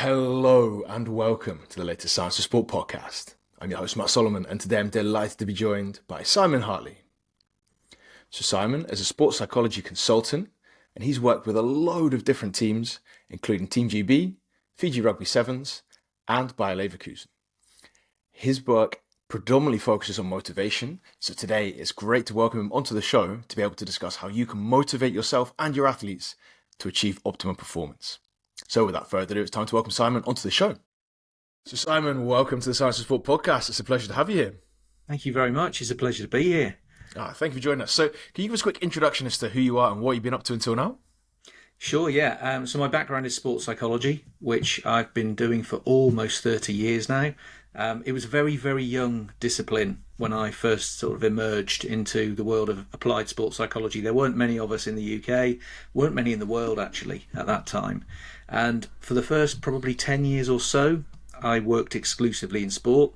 Hello and welcome to the latest Science for Sport podcast. I'm your host, Matt Solomon, and today I'm delighted to be joined by Simon Hartley. So Simon is a sports psychology consultant, and he's worked with a load of different teams, including Team GB, Fiji Rugby Sevens, and Bayer Leverkusen. His work predominantly focuses on motivation, so today it's great to welcome him onto the show to be able to discuss how you can motivate yourself and your athletes to achieve optimum performance. So without further ado, it's time to welcome Simon onto the show. So Simon, welcome to the Science of Sport podcast. It's a pleasure to have you here. Thank you very much. It's a pleasure to be here. Thank you for joining us. So can you give us a quick introduction as to who you are and what you've been up to until now? Sure, yeah. So my background is sports psychology, which I've been doing for almost 30 years now. It was a very, very young discipline when I first sort of emerged into the world of applied sports psychology. There weren't many of us in the UK, weren't many in the world actually at that time. And for the first probably 10 years or so, I worked exclusively in sport.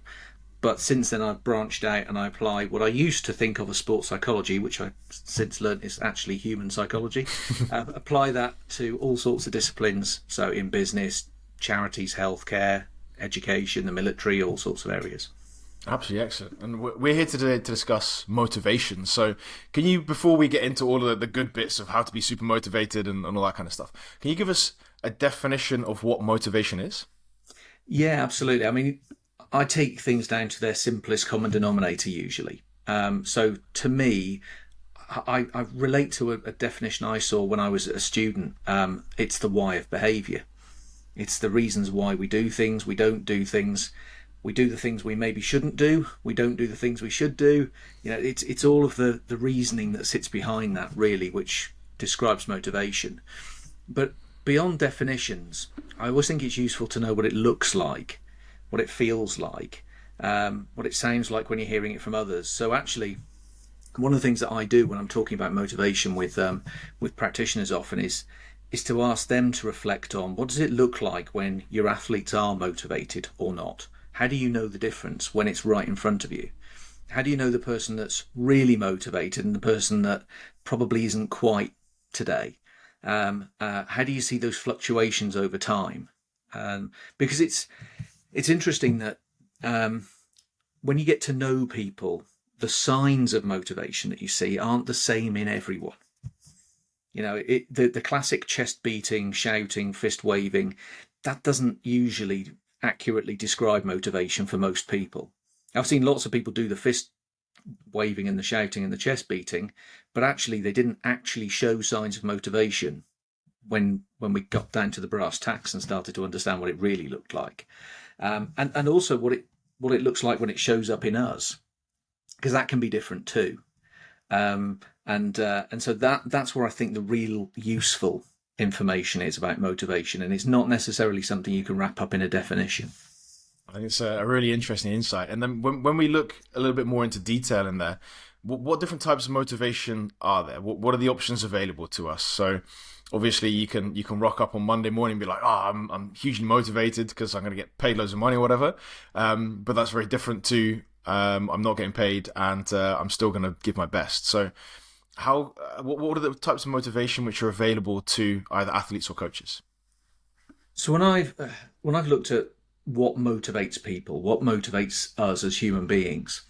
But since then, I've branched out and I apply what I used to think of as sports psychology, which I've since learned is actually human psychology. Apply that to all sorts of disciplines. So in business, charities, healthcare, education, the military, all sorts of areas. Absolutely excellent. And we're here today to discuss motivation. So can you, before we get into all of the good bits of how to be super motivated and all that kind of stuff, can you give us a definition of what motivation is? Yeah, absolutely. I mean, I take things down to their simplest common denominator usually. So to me, I relate to a definition I saw when I was a student. It's the why of behaviour. It's the reasons why we do things, we don't do things. We do the things we maybe shouldn't do. We don't do the things we should do. You know, it's all of the reasoning that sits behind that really, which describes motivation. But beyond definitions, I always think it's useful to know what it looks like, what it feels like, what it sounds like when you're hearing it from others. So actually, one of the things that I do when I'm talking about motivation with practitioners often is to ask them to reflect on what does it look like when your athletes are motivated or not. How do you know the difference when it's right in front of you? How do you know the person that's really motivated and the person that probably isn't quite today? How do you see those fluctuations over time? Because it's interesting that when you get to know people, the signs of motivation that you see aren't the same in everyone. You know, the classic chest beating, shouting, fist waving, that doesn't usually accurately describe motivation for most people. I've seen lots of people do the fist waving and the shouting and the chest beating, but actually they didn't actually show signs of motivation when we got down to the brass tacks and started to understand what it really looked like, and also what it looks like when it shows up in us, because that can be different too. And so that's where I think the real useful information is about motivation, and it's not necessarily something you can wrap up in a definition. I think it's a really interesting insight. And then when we look a little bit more into detail in there, what different types of motivation are there? What are the options available to us? So obviously you can rock up on Monday morning and be like, I'm hugely motivated because I'm going to get paid loads of money or whatever. But that's very different to I'm not getting paid and I'm still going to give my best. So what are the types of motivation which are available to either athletes or coaches? So when I've looked at what motivates people, what motivates us as human beings,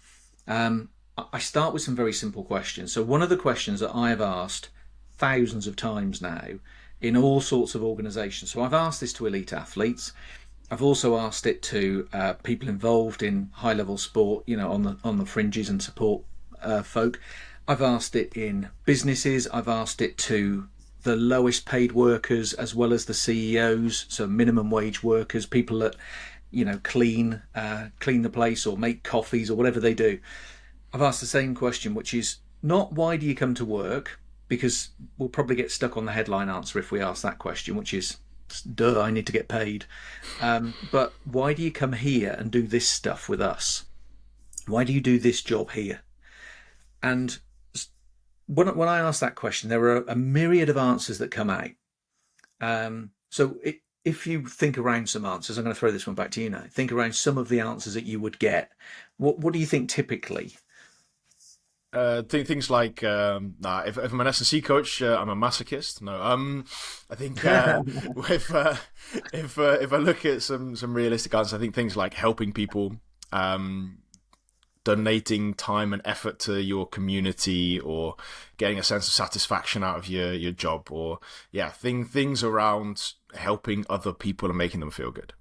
I start with some very simple questions. So one of the questions that I have asked thousands of times now in all sorts of organisations. So I've asked this to elite athletes. I've also asked it to people involved in high-level sport, you know, on the fringes and support folk. I've asked it in businesses. I've asked it to the lowest paid workers as well as the CEOs, so minimum wage workers, people that, you know, clean the place or make coffees or whatever they do. I've asked the same question, which is not why do you come to work, because we'll probably get stuck on the headline answer if we ask that question, which is, duh, I need to get paid. But why do you come here and do this stuff with us? Why do you do this job here? And when I ask that question, there are a myriad of answers that come out. So if you think around some answers, I'm going to throw this one back to you now. Think around some of the answers that you would get. What do you think typically? Things like if I'm an S&C coach, I'm a masochist. No, I think if I look at some realistic answers, I think things like helping people, um, donating time and effort to your community, or getting a sense of satisfaction out of your job, or things around helping other people and making them feel good.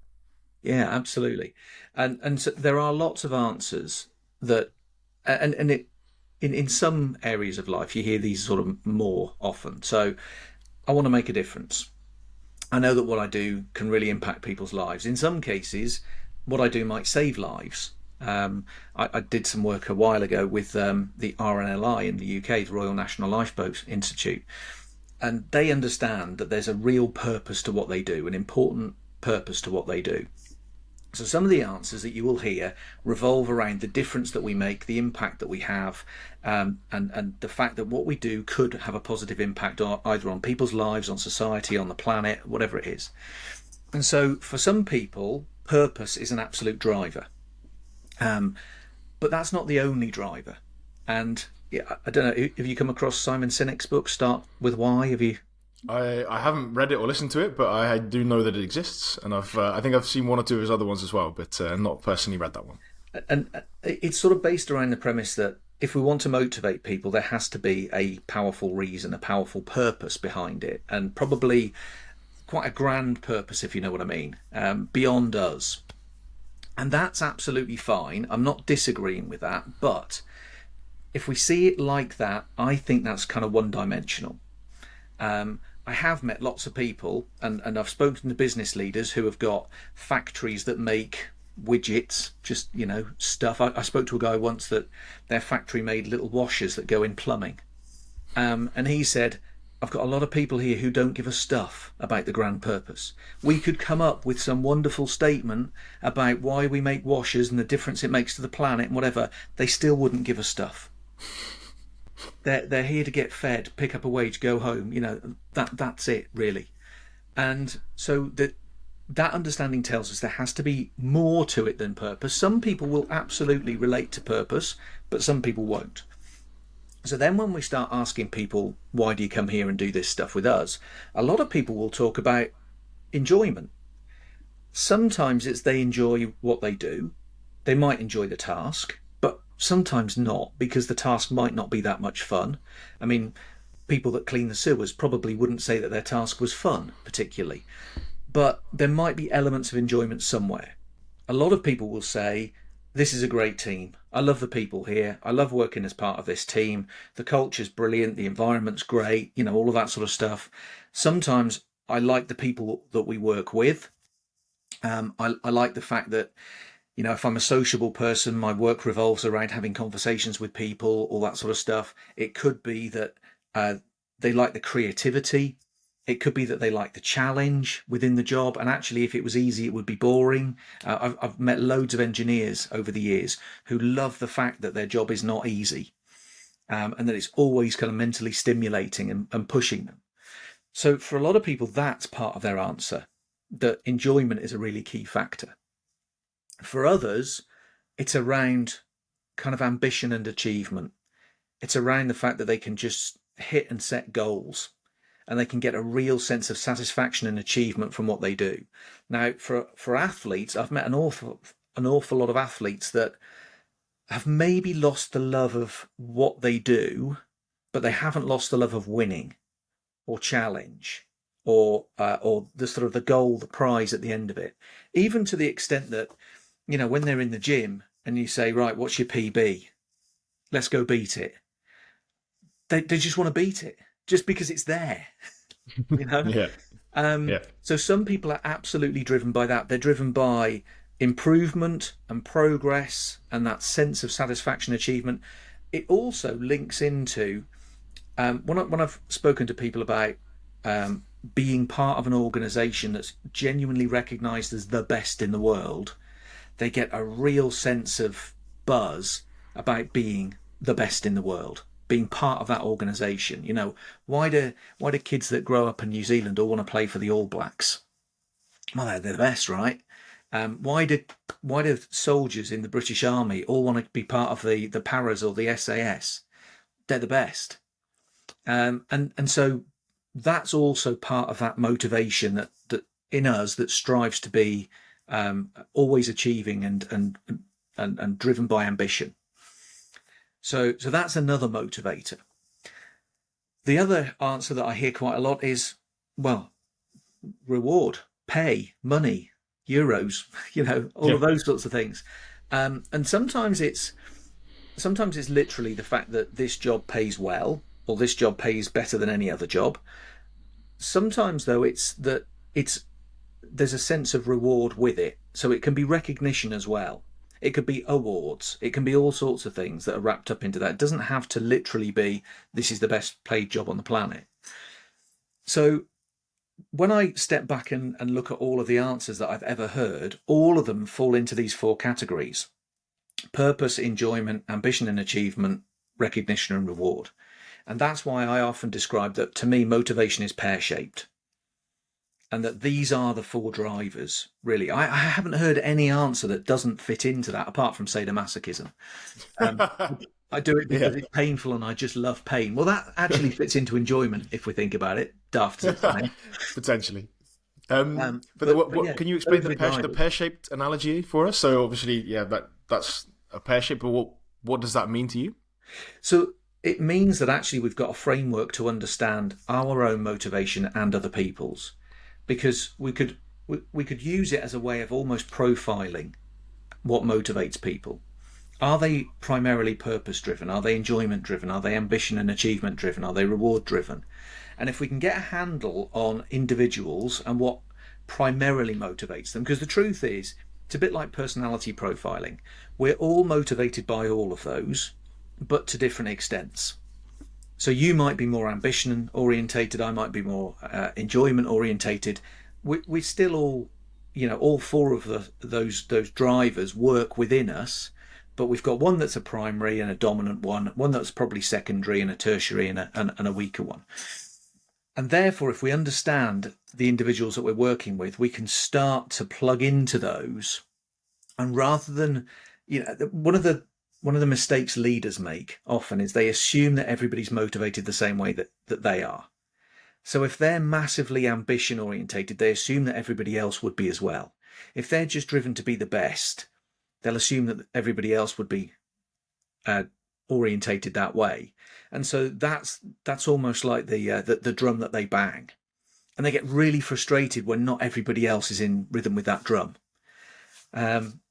Yeah, absolutely. And so there are lots of answers that, and it in some areas of life you hear these sort of more often. So I want to make a difference. I know that what I do can really impact people's lives. In some cases, what I do might save lives. I did some work a while ago with the RNLI in the UK, the Royal National Lifeboat Institute, and they understand that there's a real purpose to what they do, an important purpose to what they do. So some of the answers that you will hear revolve around the difference that we make, the impact that we have, and the fact that what we do could have a positive impact either on people's lives, on society, on the planet, whatever it is. And so for some people, purpose is an absolute driver. But that's not the only driver. And yeah, I don't know, have you come across Simon Sinek's book, Start With Why? Have you? I haven't read it or listened to it, but I do know that it exists, and I think I've seen one or two of his other ones as well, but not personally read that one. And it's sort of based around the premise that if we want to motivate people, there has to be a powerful reason, a powerful purpose behind it, and probably quite a grand purpose, if you know what I mean, beyond us. And that's absolutely fine. I'm not disagreeing with that, but if we see it like that, I think that's kind of one-dimensional. I have met lots of people, and I've spoken to business leaders who have got factories that make widgets, just, stuff. I spoke to a guy once that their factory made little washers that go in plumbing. And he said, I've got a lot of people here who don't give a stuff about the grand purpose. We could come up with some wonderful statement about why we make washers and the difference it makes to the planet and whatever. They still wouldn't give a stuff. They're here to get fed, pick up a wage, go home. That's it really. And so that understanding tells us there has to be more to it than purpose. Some people will absolutely relate to purpose, but some people won't. So then when we start asking people, why do you come here and do this stuff with us? A lot of people will talk about enjoyment. Sometimes it's they enjoy what they do. They might enjoy the task, but sometimes not, because the task might not be that much fun. I mean, people that clean the sewers probably wouldn't say that their task was fun, particularly. But there might be elements of enjoyment somewhere. A lot of people will say, this is a great team. I love the people here. I love working as part of this team. The culture's brilliant. The environment's great. All of that sort of stuff. Sometimes I like the people that we work with. I like the fact that, if I'm a sociable person, my work revolves around having conversations with people, all that sort of stuff. It could be that they like the creativity. It could be that they like the challenge within the job. And actually, if it was easy, it would be boring. I've met loads of engineers over the years who love the fact that their job is not easy, and that it's always kind of mentally stimulating and pushing them. So for a lot of people, that's part of their answer, that enjoyment is a really key factor. For others, it's around kind of ambition and achievement. It's around the fact that they can just hit and set goals, and they can get a real sense of satisfaction and achievement from what they do. Now, for athletes, I've met an awful lot of athletes that have maybe lost the love of what they do, but they haven't lost the love of winning or challenge or the sort of the goal, the prize at the end of it. Even to the extent that, when they're in the gym and you say, right, what's your PB? Let's go beat it. They just want to beat it just because it's there, Yeah, yeah, So some people are absolutely driven by that. They're driven by improvement and progress and that sense of satisfaction, achievement. It also links into when I've spoken to people about being part of an organization that's genuinely recognized as the best in the world, they get a real sense of buzz about being the best in the world, being part of that organization. Why do kids that grow up in New Zealand all want to play for the All Blacks? Well, they're the best, right? Why do soldiers in the British Army all want to be part of the Paras or the SAS? they're the best. And so that's also part of that motivation that in us that strives to be always achieving and driven by ambition. So that's another motivator. The other answer that I hear quite a lot is, well, reward, pay, money, euros, all of those sorts of things. And sometimes it's literally the fact that this job pays well, or this job pays better than any other job. Sometimes, though, there's a sense of reward with it. So it can be recognition as well. It could be awards. It can be all sorts of things that are wrapped up into that. It doesn't have to literally be, this is the best paid job on the planet. So when I step back and look at all of the answers that I've ever heard, all of them fall into these 4 categories: purpose, enjoyment, ambition and achievement, recognition and reward. And that's why I often describe that, to me, motivation is pear-shaped. And that these are the 4 drivers, really. I haven't heard any answer that doesn't fit into that, apart from sadomasochism. I do it because it's painful and I just love pain. Well, that actually fits into enjoyment, if we think about it. Daft as it's named. Potentially. But can you explain the pear-shaped analogy for us? So obviously, that's a pear-shape, but what does that mean to you? So it means that actually we've got a framework to understand our own motivation and other people's. Because we could use it as a way of almost profiling what motivates people. Are they primarily purpose driven? Are they enjoyment driven? Are they ambition and achievement driven? Are they reward driven? And if we can get a handle on individuals and what primarily motivates them, because the truth is, it's a bit like personality profiling. We're all motivated by all of those, but to different extents. So you might be more ambition orientated. I might be more enjoyment orientated. We still all, all 4 of those drivers work within us, but we've got one that's a primary and a dominant one that's probably secondary and a tertiary and a weaker one. And therefore, if we understand the individuals that we're working with, we can start to plug into those. And rather than, one of the mistakes leaders make often is they assume that everybody's motivated the same way that they are. So if they're massively ambition orientated, they assume that everybody else would be as well. If they're just driven to be the best, they'll assume that everybody else would be orientated that way. And so that's almost like the drum that they bang. And they get really frustrated when not everybody else is in rhythm with that drum.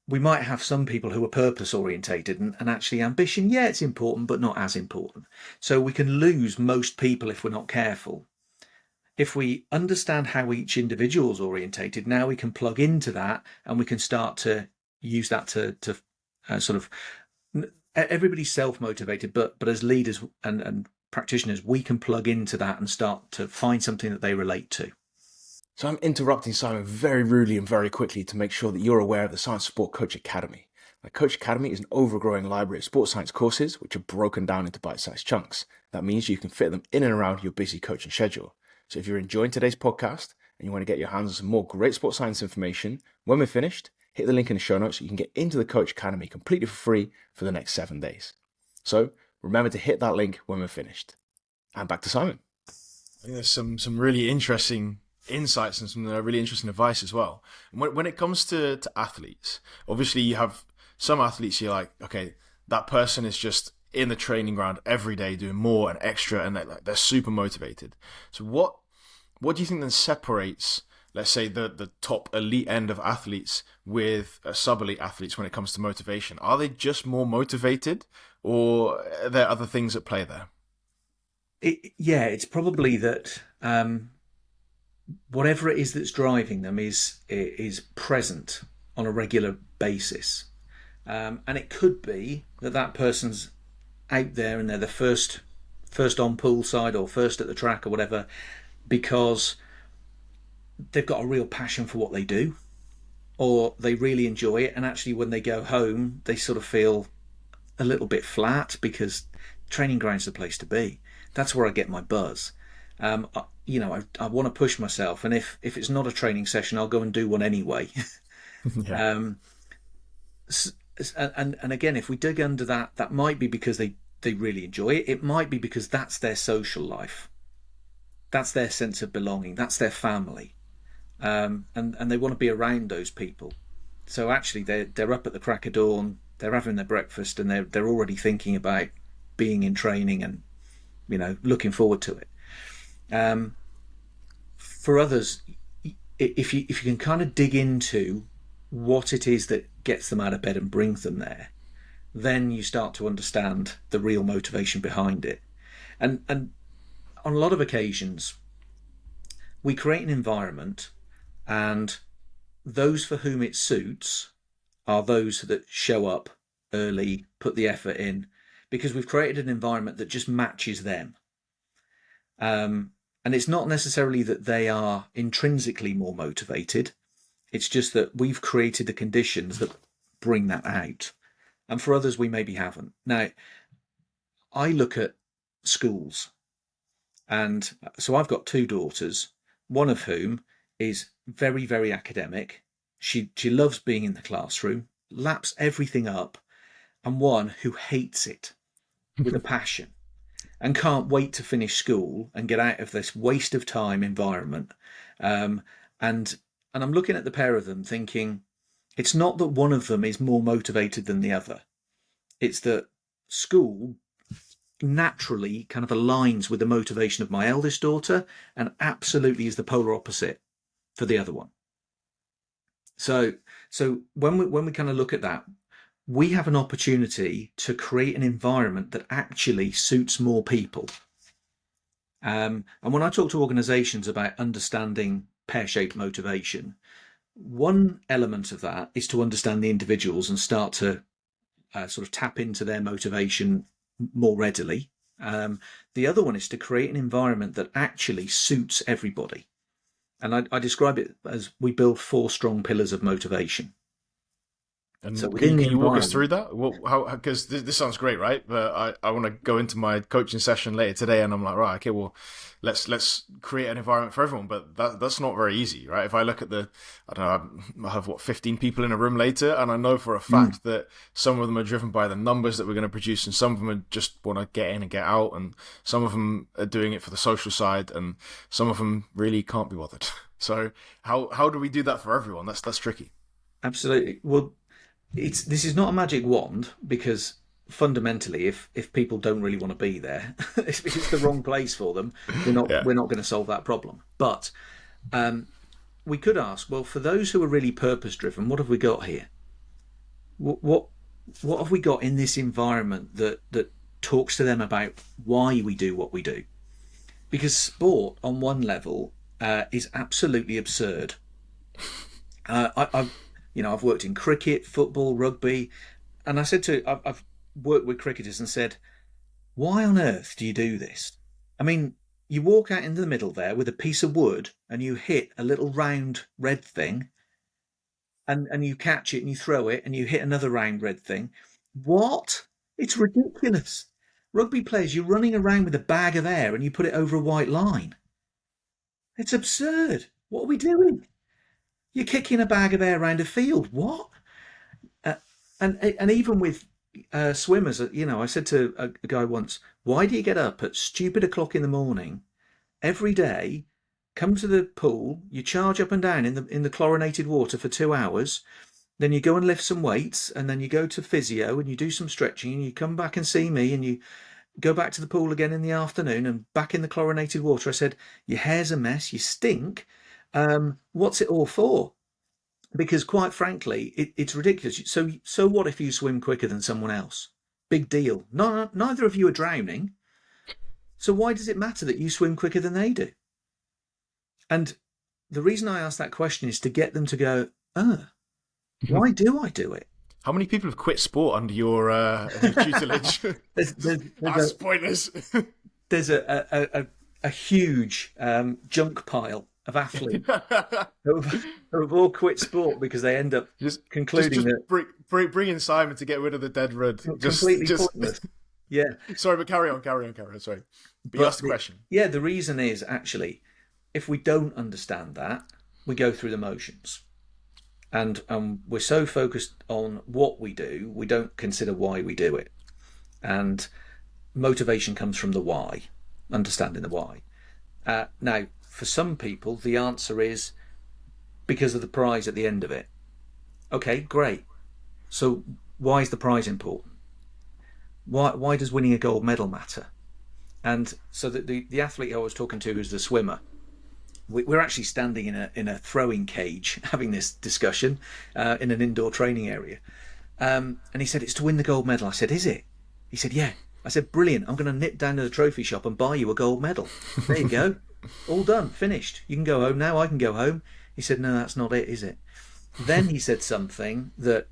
We might have some people who are purpose orientated and actually ambition, it's important, but not as important. So we can lose most people if we're not careful. If we understand how each individual is orientated, now we can plug into that and we can start to use that to sort of, everybody's self-motivated, but as leaders and practitioners, we can plug into that and start to find something that they relate to. So I'm interrupting Simon very rudely and very quickly to make sure that you're aware of the Science Sport Coach Academy. Now, Coach Academy is an overgrowing library of sports science courses which are broken down into bite-sized chunks. That means you can fit them in and around your busy coaching schedule. So if you're enjoying today's podcast and you want to get your hands on some more great sports science information, when we're finished, hit the link in the show notes so you can get into the Coach Academy completely for free for the next 7 days. So remember to hit that link when we're finished. And back to Simon. I think there's some really interesting insights and some really interesting advice as well. And when it comes to athletes, obviously you have some athletes you're like, okay, that person is just in the training ground every day doing more and extra, and they're super motivated. So what do you think then separates, let's say, the top elite end of athletes with sub-elite athletes when it comes to motivation? Are they just more motivated, or are there other things at play there? It's probably that whatever it is that's driving them is present on a regular basis. And it could be that person's out there and they're the first on poolside or first at the track or whatever, because they've got a real passion for what they do, or they really enjoy it. And actually when they go home, they sort of feel a little bit flat because training ground's the place to be. That's where I get my buzz. I want to push myself, and if it's not a training session, I'll go and do one anyway. Yeah. And again, if we dig under that might be because they they really enjoy it. It might be because that's their social life, that's their sense of belonging, that's their family, and they want to be around those people. So actually, they're up at the crack of dawn, they're having their breakfast, and they're already thinking about being in training and looking forward to it. For others, if you can kind of dig into what it is that gets them out of bed and brings them there, then you start to understand the real motivation behind it. And on a lot of occasions, we create an environment, and those for whom it suits are those that show up early, put the effort in, because we've created an environment that just matches them. And it's not necessarily that they are intrinsically more motivated. It's just that we've created the conditions that bring that out. And for others, we maybe haven't. Now, I look at schools. And so I've got 2 daughters, one of whom is very, very academic. She loves being in the classroom, laps everything up, and one who hates it with a passion and can't wait to finish school and get out of this waste of time environment. And I'm looking at the pair of them thinking, it's not that one of them is more motivated than the other. It's that school naturally kind of aligns with the motivation of my eldest daughter and absolutely is the polar opposite for the other one. So when we kind of look at that, we have an opportunity to create an environment that actually suits more people. And when I talk to organizations about understanding pear-shaped motivation, one element of that is to understand the individuals and start to sort of tap into their motivation more readily. The other one is to create an environment that actually suits everybody. And I describe it as we build 4 strong pillars of motivation. And so can you walk us through that? Because this sounds great, right? But I want to go into my coaching session later today, and I'm like, right, okay, well, let's create an environment for everyone. But that's not very easy, right? If I look at I don't know, I have 15 people in a room later, and I know for a fact that some of them are driven by the numbers that we're going to produce, and some of them just want to get in and get out, and some of them are doing it for the social side, and some of them really can't be bothered. So how do we do that for everyone? That's tricky. Absolutely. Well, this is not a magic wand, because fundamentally, if people don't really want to be there, if it's the wrong place for them, we're not going to solve that problem. But we could ask, well, for those who are really purpose driven, what have we got here? What have we got in this environment that talks to them about why we do what we do? Because sport, on one level, is absolutely absurd. I've worked in cricket, football, rugby, and I've worked with cricketers and said, why on earth do you do this? I mean, you walk out into the middle there with a piece of wood and you hit a little round red thing, and you catch it and you throw it and you hit another round red thing. What? It's ridiculous. Rugby players, you're running around with a bag of air and you put it over a white line. It's absurd. What are we doing? You're kicking a bag of air around a field. What? And even with swimmers, I said to a guy once, why do you get up at stupid o'clock in the morning every day, come to the pool, you charge up and down in the chlorinated water for 2 hours, then you go and lift some weights, and then you go to physio and you do some stretching, and you come back and see me, and you go back to the pool again in the afternoon and back in the chlorinated water. I said, your hair's a mess, you stink. What's it all for? Because quite frankly, it's ridiculous. So what if you swim quicker than someone else? Big deal. No, neither of you are drowning. So why does it matter that you swim quicker than they do? And the reason I ask that question is to get them to go, why do I do it? How many people have quit sport under your tutelage? That's pointless. There's a huge junk pile of athletes who have all quit sport because they end up concluding that bring in Simon to get rid of the dead red. Completely pointless. Yeah. Sorry, but carry on. Sorry. But you asked the question. Yeah, the reason is actually, if we don't understand that, we go through the motions. And we're so focused on what we do, we don't consider why we do it. And motivation comes from the why, understanding the why. Now, for some people, the answer is because of the prize at the end of it. Okay, great. So why is the prize important? Why does winning a gold medal matter? And so the athlete I was talking to, who's the swimmer, we're actually standing in a throwing cage having this discussion in an indoor training area. And he said, it's to win the gold medal. I said, is it? He said, yeah. I said, brilliant. I'm going to nip down to the trophy shop and buy you a gold medal. There you go. All done. Finished. You can go home now. I can go home. He said, no, that's not it, is it? Then he said something that,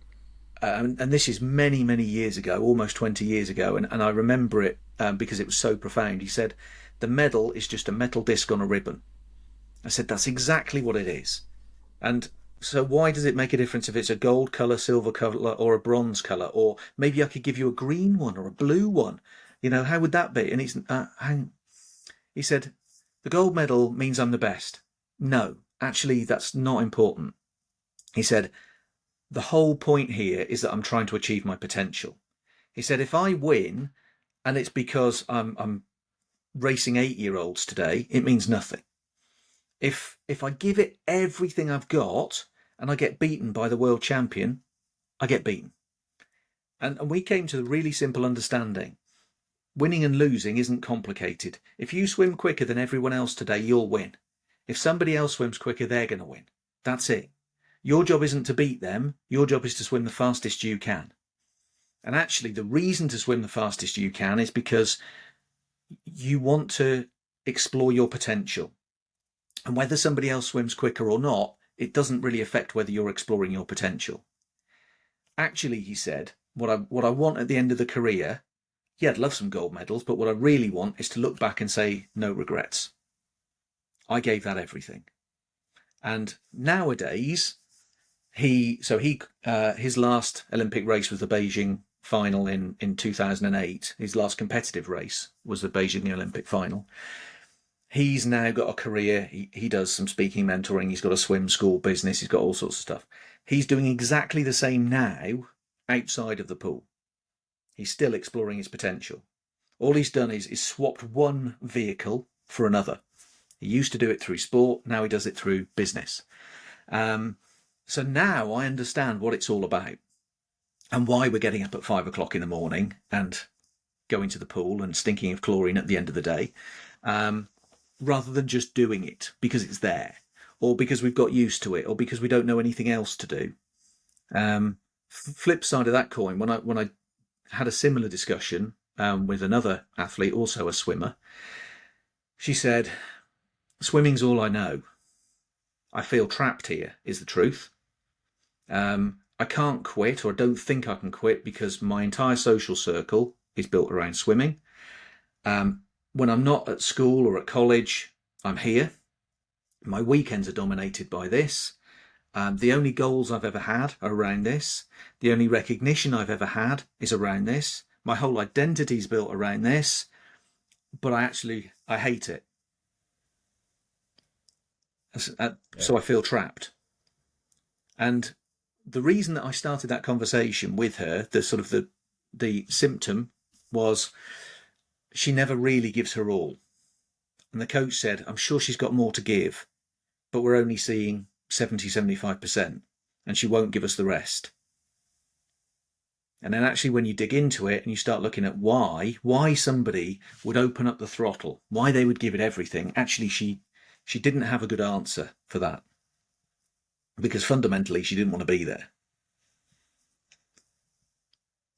and this is many, many years ago, almost 20 years ago, and I remember it because it was so profound. He said, the medal is just a metal disc on a ribbon. I said, that's exactly what it is. And so why does it make a difference if it's a gold colour, silver colour, or a bronze colour? Or maybe I could give you a green one or a blue one. You know, how would that be? And he said, the gold medal means I'm the best. No, actually, that's not important. He said, the whole point here is that I'm trying to achieve my potential. He said, if I win, and it's because I'm racing 8-year-olds today, it means nothing. If I give it everything I've got and I get beaten by the world champion, I get beaten. And we came to the really simple understanding. Winning and losing isn't complicated. If you swim quicker than everyone else today, you'll win. If somebody else swims quicker, they're going to win. That's it. Your job isn't to beat them. Your job is to swim the fastest you can. And actually, the reason to swim the fastest you can is because you want to explore your potential. And whether somebody else swims quicker or not, it doesn't really affect whether you're exploring your potential. Actually, he said, what I want at the end of the career, yeah, I'd love some gold medals, but what I really want is to look back and say, no regrets. I gave that everything. And nowadays, his last Olympic race was the Beijing final in 2008. His last competitive race was the Beijing Olympic final. He's now got a career. He does some speaking, mentoring. He's got a swim school business. He's got all sorts of stuff. He's doing exactly the same now outside of the pool. He's still exploring his potential. All he's done is swapped one vehicle for another. He used to do it through sport. Now he does it through business. So now I understand what it's all about and why we're getting up at 5 o'clock in the morning and going to the pool and stinking of chlorine at the end of the day. Rather than just doing it because it's there, or because we've got used to it, or because we don't know anything else to do. Flip side of that coin, when I had a similar discussion with another athlete, also a swimmer, she said, swimming's all I know. I feel trapped here, is the truth. I can't quit, or I don't think I can quit, because my entire social circle is built around swimming. When I'm not at school or at college, I'm here. My weekends are dominated by this. The only goals I've ever had are around this. The only recognition I've ever had is around this. My whole identity is built around this. But I hate it. So I feel trapped. And the reason that I started that conversation with her, the symptom was, she never really gives her all. And the coach said, I'm sure she's got more to give, but we're only seeing 70-75%, and she won't give us the rest. And then actually when you dig into it and you start looking at why somebody would open up the throttle, why they would give it everything, actually she didn't have a good answer for that. Because fundamentally she didn't want to be there.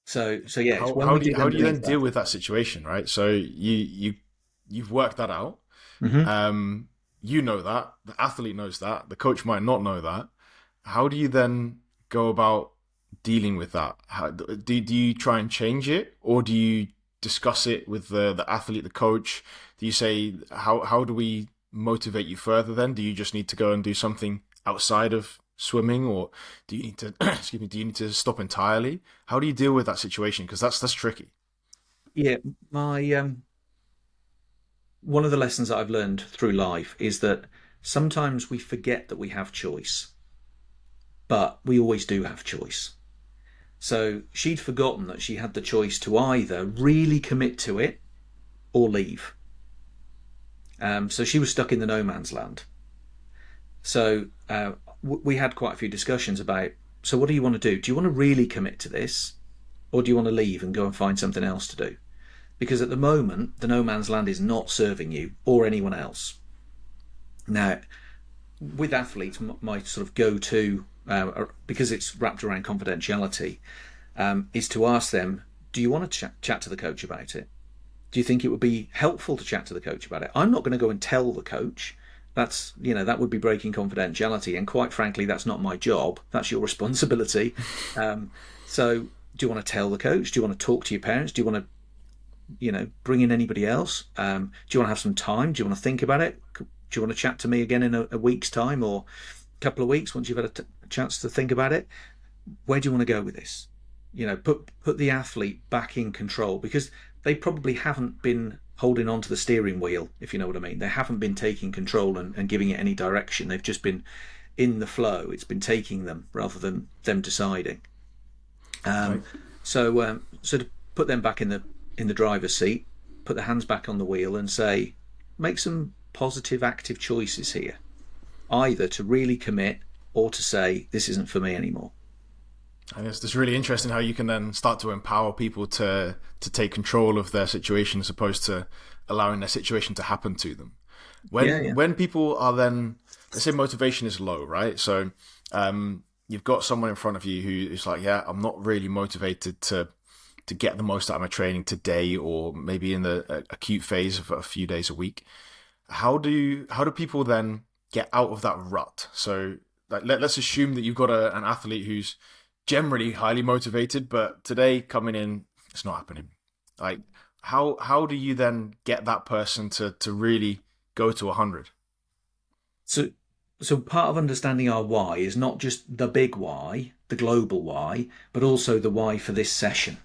So yeah. How do you then deal with that situation, right? So you've worked that out. Mm-hmm. You know that, the athlete knows that, the coach might not know that. How do you then go about dealing with that? Do you try and change it, or do you discuss it with the athlete, the coach? Do you say, how do we motivate you further then? Do you just need to go and do something outside of swimming, or do you need to do you need to stop entirely? How do you deal with that situation? Because that's tricky. Yeah, my one of the lessons that I've learned through life is that sometimes we forget that we have choice, but we always do have choice. So she'd forgotten that she had the choice to either really commit to it or leave. So she was stuck in the no man's land. So we had quite a few discussions about, so what do you want to do? Do you want to really commit to this, or do you want to leave and go and find something else to do? Because at the moment, the no man's land is not serving you or anyone else. Now, with athletes, my sort of go-to, because it's wrapped around confidentiality, is to ask them, do you want to chat to the coach about it? Do you think it would be helpful to chat to the coach about it? I'm not going to go and tell the coach. That would be breaking confidentiality. And quite frankly, that's not my job. That's your responsibility. So do you want to tell the coach? Do you want to talk to your parents? Do you want to, bring in anybody else? Do you want to have some time? Do you want to think about it? Do you want to chat to me again in a week's time or a couple of weeks once you've had a chance to think about it? Where do you want to go with this? Put the athlete back in control, because they probably haven't been holding on to the steering wheel, if you know what I mean. They haven't been taking control and giving it any direction. They've just been in the flow. It's been taking them rather than them deciding. Right. So to put them back in the driver's seat, put their hands back on the wheel and say, make some positive, active choices here, either to really commit or to say, this isn't for me anymore. And it's really interesting how you can then start to empower people to take control of their situation as opposed to allowing their situation to happen to them. When people are then, let's say motivation is low, right? So you've got someone in front of you who is like, yeah, I'm not really motivated to get the most out of my training today, or maybe in the acute phase of a few days a week. How do people then get out of that rut? So let's assume that you've got an athlete who's generally highly motivated, but today coming in, it's not happening. Like, how do you then get that person to really go to 100? So part of understanding our why is not just the big why, the global why, but also the why for this session.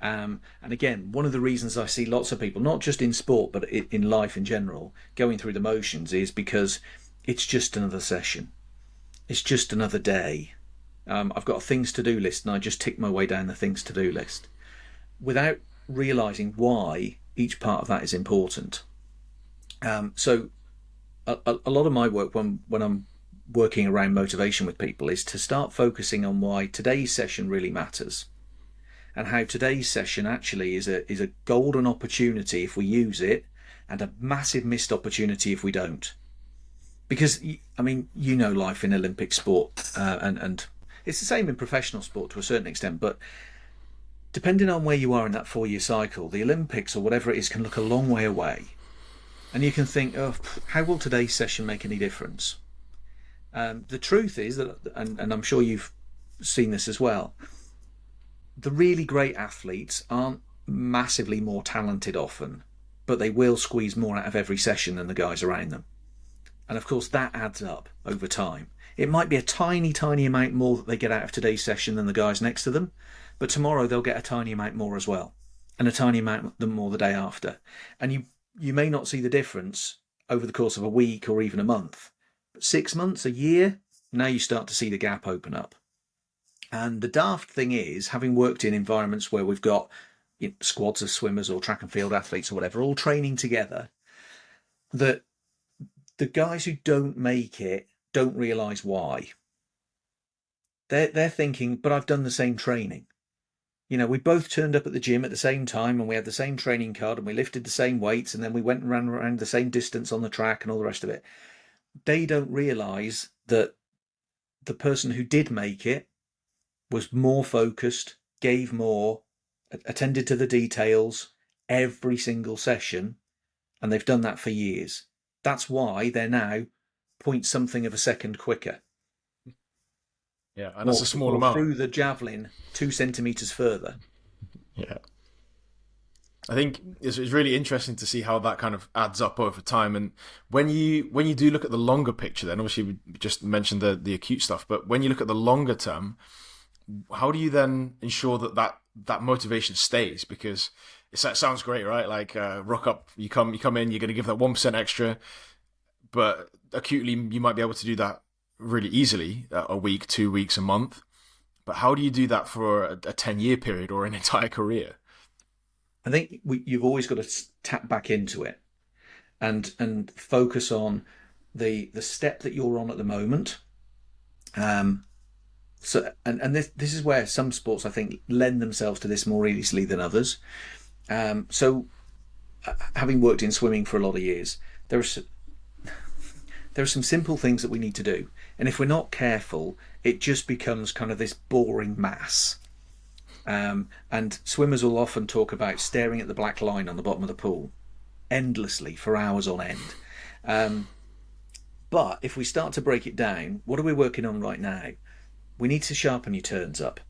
And again, one of the reasons I see lots of people, not just in sport, but in life in general, going through the motions is because it's just another session. It's just another day. I've got a things to do list and I just tick my way down the things to do list without realizing why each part of that is important. So a lot of my work when I'm working around motivation with people is to start focusing on why today's session really matters, and how today's session actually is a golden opportunity if we use it, and a massive missed opportunity if we don't. Because life in Olympic sport, and it's the same in professional sport to a certain extent, but depending on where you are in that 4-year cycle, the Olympics or whatever it is can look a long way away. And you can think, oh, how will today's session make any difference? The truth is that, and I'm sure you've seen this as well, the really great athletes aren't massively more talented often, but they will squeeze more out of every session than the guys around them. And of course, that adds up over time. It might be a tiny, tiny amount more that they get out of today's session than the guys next to them, but tomorrow they'll get a tiny amount more as well, and a tiny amount more the day after. And you may not see the difference over the course of a week or even a month, but 6 months, a year, now you start to see the gap open up. And the daft thing is, having worked in environments where we've got squads of swimmers or track and field athletes or whatever, all training together, that the guys who don't make it don't realise why. They're thinking, but I've done the same training. We both turned up at the gym at the same time, and we had the same training card, and we lifted the same weights, and then we went and ran around the same distance on the track and all the rest of it. They don't realise that the person who did make it was more focused, gave more, attended to the details every single session, and they've done that for years. That's why they're now point something of a second quicker. Yeah, and that's a small amount. Through the javelin 2 centimeters further. Yeah. I think it's really interesting to see how that kind of adds up over time. And when you do look at the longer picture, then obviously we just mentioned the acute stuff, but when you look at the longer term, how do you then ensure that motivation stays? Because that sounds great, right? Like rock up, you come in, you're going to give that 1% extra, but acutely you might be able to do that really easily, a week, 2 weeks, a month. But how do you do that for a 10-year period or an entire career? I think you've always got to tap back into it and focus on the step that you're on at the moment. So this is where some sports I think lend themselves to this more easily than others. So having worked in swimming for a lot of years, there are some simple things that we need to do, and if we're not careful, it just becomes kind of this boring mass. And swimmers will often talk about staring at the black line on the bottom of the pool endlessly for hours on end. But if we start to break it down, what are we working on right now? We need to sharpen your turns up.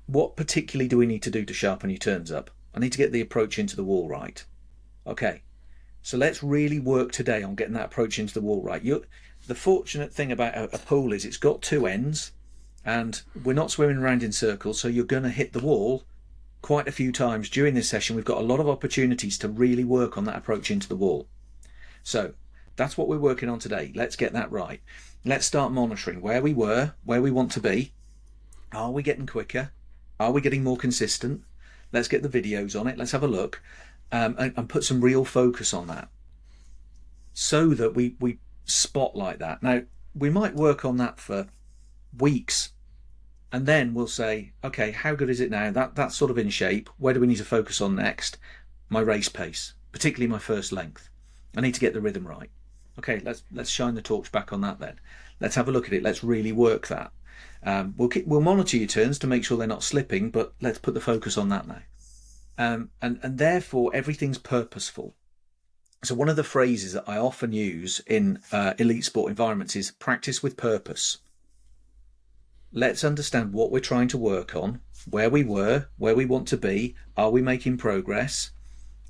What particularly do we need to do to sharpen your turns up? I need to get the approach into the wall right. Okay, so let's really work today on getting that approach into the wall right. The fortunate thing about a pool is it's got two ends, and we're not swimming around in circles, so you're going to hit the wall quite a few times during this session. We've got a lot of opportunities to really work on that approach into the wall. So that's what we're working on today. Let's get that right. Let's start monitoring where we were, where we want to be. Are we getting quicker? Are we getting more consistent? Let's get the videos on it. Let's have a look and put some real focus on that so that we spotlight that. Now, we might work on that for weeks, and then we'll say, okay, how good is it now? That's sort of in shape. Where do we need to focus on next? My race pace, particularly my first length. I need to get the rhythm right. Okay, let's shine the torch back on that then. Let's have a look at it. Let's really work that. We'll monitor your turns to make sure they're not slipping, but let's put the focus on that now. And therefore everything's purposeful. So one of the phrases that I often use in elite sport environments is practice with purpose. Let's understand what we're trying to work on, where we were, where we want to be. Are we making progress?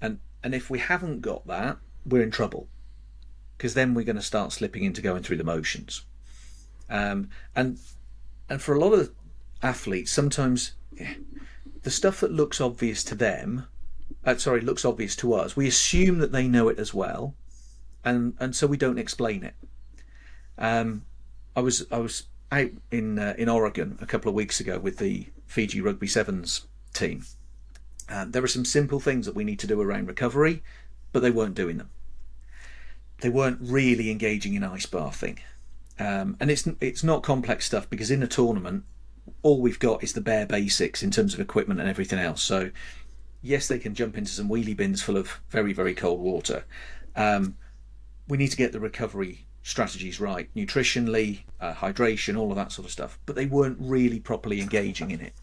And if we haven't got that, we're in trouble, because then we're going to start slipping into going through the motions. And for a lot of athletes, sometimes the stuff that looks obvious to them, looks obvious to us, we assume that they know it as well, and so we don't explain it. I was out in Oregon a couple of weeks ago with the Fiji Rugby Sevens team. There are some simple things that we need to do around recovery, but they weren't doing them. They weren't really engaging in ice bathing. And it's not complex stuff, because in a tournament, all we've got is the bare basics in terms of equipment and everything else. So yes, they can jump into some wheelie bins full of very, very cold water. We need to get the recovery strategies right, nutritionally, hydration, all of that sort of stuff. But they weren't really properly engaging in it.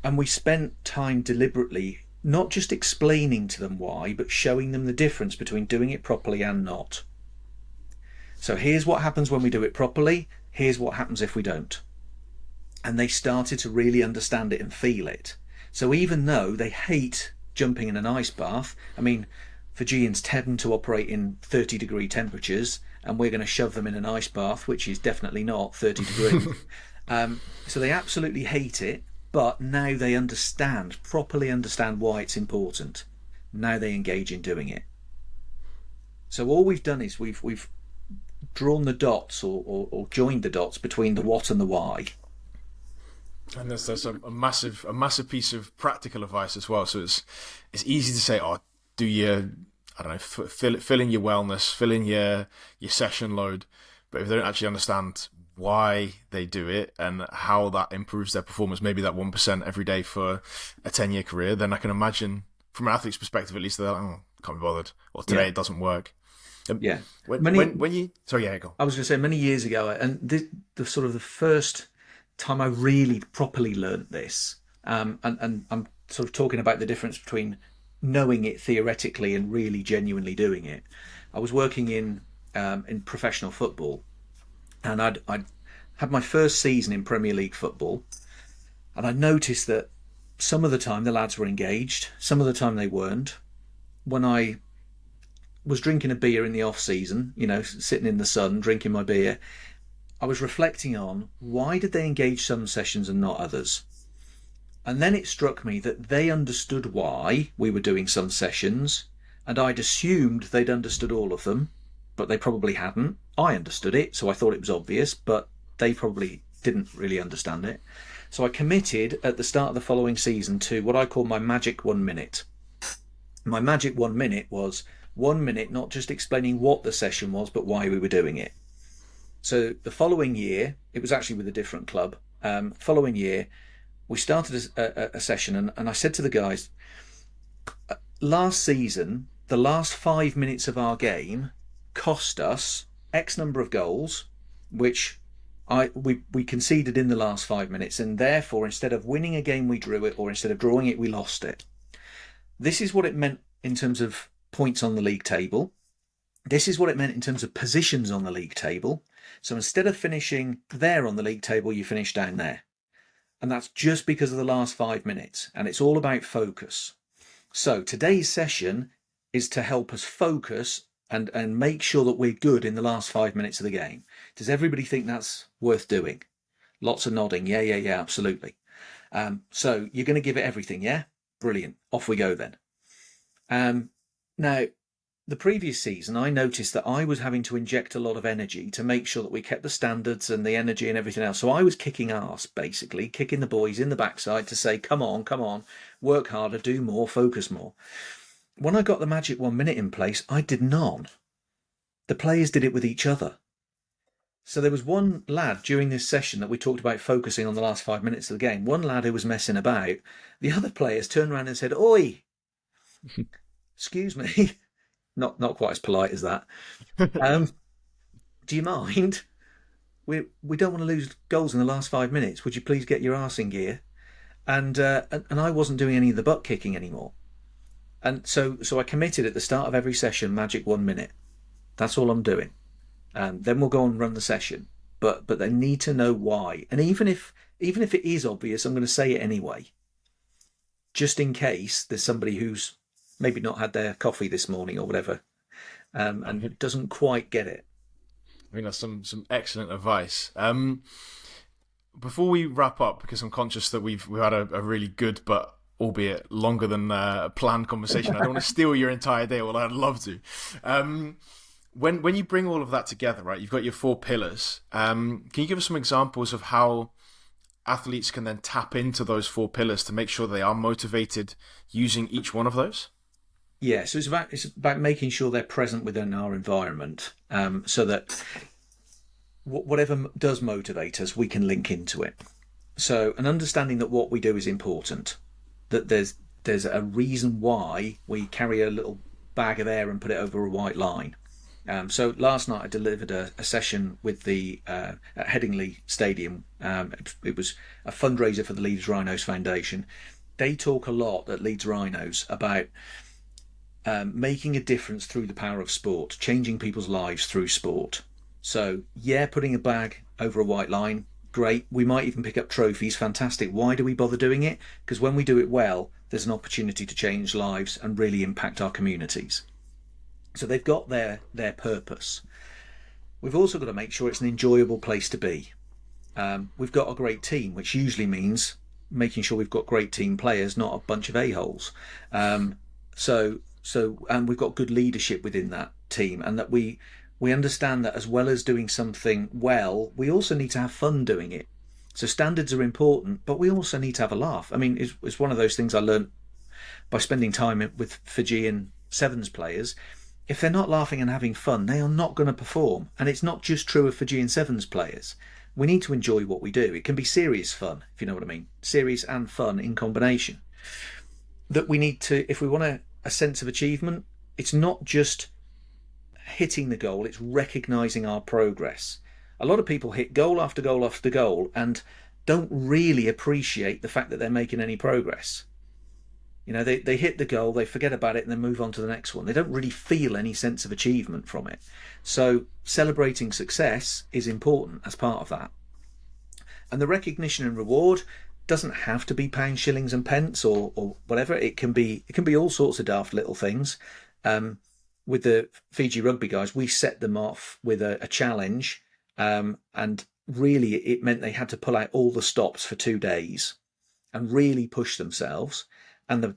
And we spent time deliberately not just explaining to them why, but showing them the difference between doing it properly and not. So here's what happens when we do it properly. Here's what happens if we don't. And they started to really understand it and feel it. So even though they hate jumping in an ice bath, I mean, Fijians tend to operate in 30-degree temperatures, and we're going to shove them in an ice bath, which is definitely not 30 degrees. So they absolutely hate it, but now they properly understand why it's important. Now they engage in doing it. So all we've done is we've drawn the dots or joined the dots between the what and the why. And there's a massive piece of practical advice as well. So it's easy to say, oh, do your, I don't know, fill in your wellness, fill in your session load. But if they don't actually understand why they do it and how that improves their performance, maybe that 1% every day for a 10-year career, then I can imagine from an athlete's perspective, at least, they're like, oh, can't be bothered. Or today it doesn't work. Yeah. When you, sorry, yeah, go. I was going to say many years ago, and the first time I really properly learnt this, and I'm sort of talking about the difference between knowing it theoretically and really genuinely doing it. I was working in professional football, and I'd had my first season in Premier League football, and I noticed that some of the time the lads were engaged, some of the time they weren't. When I was drinking a beer in the off season, sitting in the sun drinking my beer, I was reflecting on why did they engage some sessions and not others. And then it struck me that they understood why we were doing some sessions, and I'd assumed they'd understood all of them, but they probably hadn't. I understood it, so I thought it was obvious, but they probably didn't really understand it. So I committed at the start of the following season to what I call my magic 1 minute. My magic 1 minute was 1 minute, not just explaining what the session was, but why we were doing it. So the following year, it was actually with a different club. Following year, we started a session, and I said to the guys, last season, the last 5 minutes of our game cost us X number of goals, which we conceded in the last 5 minutes, and therefore instead of winning a game we drew it, or instead of drawing it we lost it. This is what it meant in terms of points on the league table. This is what it meant in terms of positions on the league table. So instead of finishing there on the league table, you finish down there. And that's just because of the last 5 minutes, and it's all about focus. So today's session is to help us focus and make sure that we're good in the last 5 minutes of the game. Does everybody think that's worth doing? Lots of nodding. Yeah, absolutely. So you're going to give it everything, yeah? Brilliant. Off we go then. Now, the previous season, I noticed that I was having to inject a lot of energy to make sure that we kept the standards and the energy and everything else. So I was kicking arse, basically, kicking the boys in the backside to say, come on, work harder, do more, focus more. When I got the magic 1 minute in place, I did none. The players did it with each other. So there was one lad during this session that we talked about focusing on the last 5 minutes of the game. One lad who was messing about. The other players turned around and said, "Oi, excuse me." Not quite as polite as that. Do you mind? We don't want to lose goals in the last 5 minutes. Would you please get your arse in gear? And I wasn't doing any of the butt kicking anymore. And so I committed at the start of every session, magic 1 minute. That's all I'm doing. Then we'll go and run the session. But they need to know why. And even if it is obvious, I'm going to say it anyway. Just in case there's somebody who's maybe not had their coffee this morning or whatever, and doesn't quite get it. I think that's some excellent advice. Before we wrap up, because I'm conscious that we've had a really good but albeit longer than planned conversation. I don't want to steal your entire day, although I'd love to. When you bring all of that together, right, you've got your 4 pillars. Can you give us some examples of how athletes can then tap into those 4 pillars to make sure they are motivated using each one of those? Yeah, so it's about making sure they're present within our environment, so that whatever does motivate us, we can link into it. So an understanding that what we do is important, that there's a reason why we carry a little bag of air and put it over a white line. So last night I delivered a session with the at Headingley Stadium. It was a fundraiser for the Leeds Rhinos Foundation. They talk a lot at Leeds Rhinos about making a difference through the power of sport, changing people's lives through sport. So yeah, putting a bag over a white line, great. We might even pick up trophies, fantastic. Why do we bother doing it? Because when we do it well, there's an opportunity to change lives and really impact our communities. So they've got their purpose. We've also got to make sure it's an enjoyable place to be. We've got a great team, which usually means making sure we've got great team players, not a bunch of a-holes. And we've got good leadership within that team, and that we understand that as well as doing something well, we also need to have fun doing it. So standards are important, but we also need to have a laugh. I mean, it's one of those things I learned by spending time with Fijian Sevens players. If they're not laughing and having fun, they are not going to perform. And it's not just true of Fijian Sevens players. We need to enjoy what we do. It can be serious fun, if you know what I mean. Serious and fun in combination. That we need to, if we want a sense of achievement, it's not just hitting the goal, it's recognising our progress. A lot of people hit goal after goal after goal and don't really appreciate the fact that they're making any progress. You know, they hit the goal, they forget about it, and then move on to the next one. They don't really feel any sense of achievement from it. So celebrating success is important as part of that. And the recognition and reward doesn't have to be pounds, shillings and pence or whatever. It can be all sorts of daft little things. With the Fiji rugby guys, we set them off with a challenge, and really it meant they had to pull out all the stops for 2 days and really push themselves. And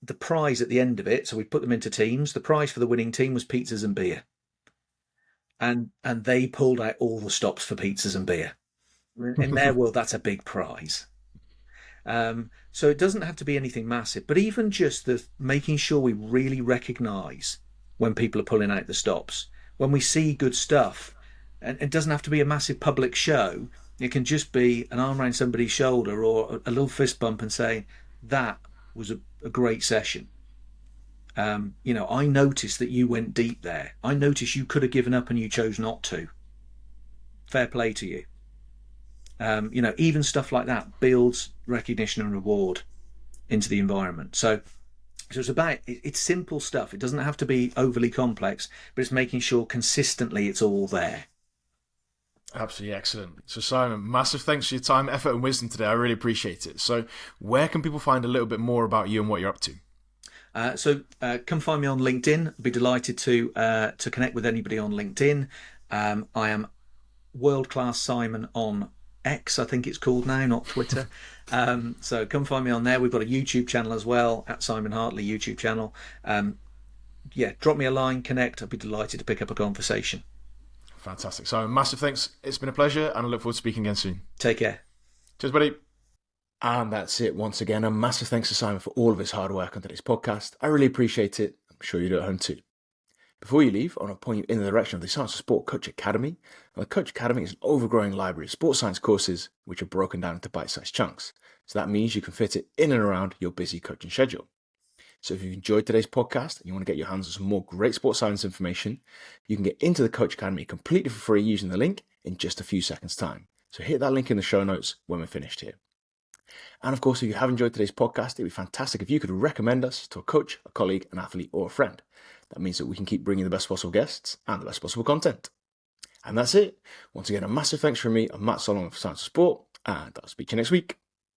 the prize at the end of it, so we put them into teams, the prize for the winning team was pizzas and beer. And they pulled out all the stops for pizzas and beer. In their world, that's a big prize. So it doesn't have to be anything massive, but even just the making sure we really recognise when people are pulling out the stops, when we see good stuff, and it doesn't have to be a massive public show. It can just be an arm around somebody's shoulder or a little fist bump and saying, that was a great session. I noticed that you went deep there. I noticed you could have given up and you chose not to. Fair play to you. Even stuff like that builds recognition and reward into the environment. So it's simple stuff. It doesn't have to be overly complex, but it's making sure consistently it's all there. Absolutely excellent. So Simon, massive thanks for your time, effort and wisdom today. I really appreciate it. So where can people find a little bit more about you and what you're up to? Come find me on LinkedIn. I'd be delighted to connect with anybody on LinkedIn. I am World Class Simon on X, I think it's called now, not Twitter. So come find me on there. We've got a YouTube channel as well, at Simon Hartley YouTube channel. Drop me a line, connect. I'd be delighted to pick up a conversation. Fantastic. So massive thanks. It's been a pleasure, and I look forward to speaking again soon. Take care. Cheers, buddy. And that's it once again. A massive thanks to Simon for all of his hard work on today's podcast. I really appreciate it. I'm sure you do at home too. Before you leave, I want to point you in the direction of the Science of Sport Coach Academy. Now, the Coach Academy is an overgrowing library of sports science courses which are broken down into bite-sized chunks. So that means you can fit it in and around your busy coaching schedule. So if you've enjoyed today's podcast and you want to get your hands on some more great sports science information, you can get into the Coach Academy completely for free using the link in just a few seconds' time. So hit that link in the show notes when we're finished here. And of course, if you have enjoyed today's podcast, it'd be fantastic if you could recommend us to a coach, a colleague, an athlete, or a friend. That means that we can keep bringing the best possible guests and the best possible content. And that's it. Once again, a massive thanks from me. I'm Matt Solomon for Science of Sport, and I'll speak to you next week.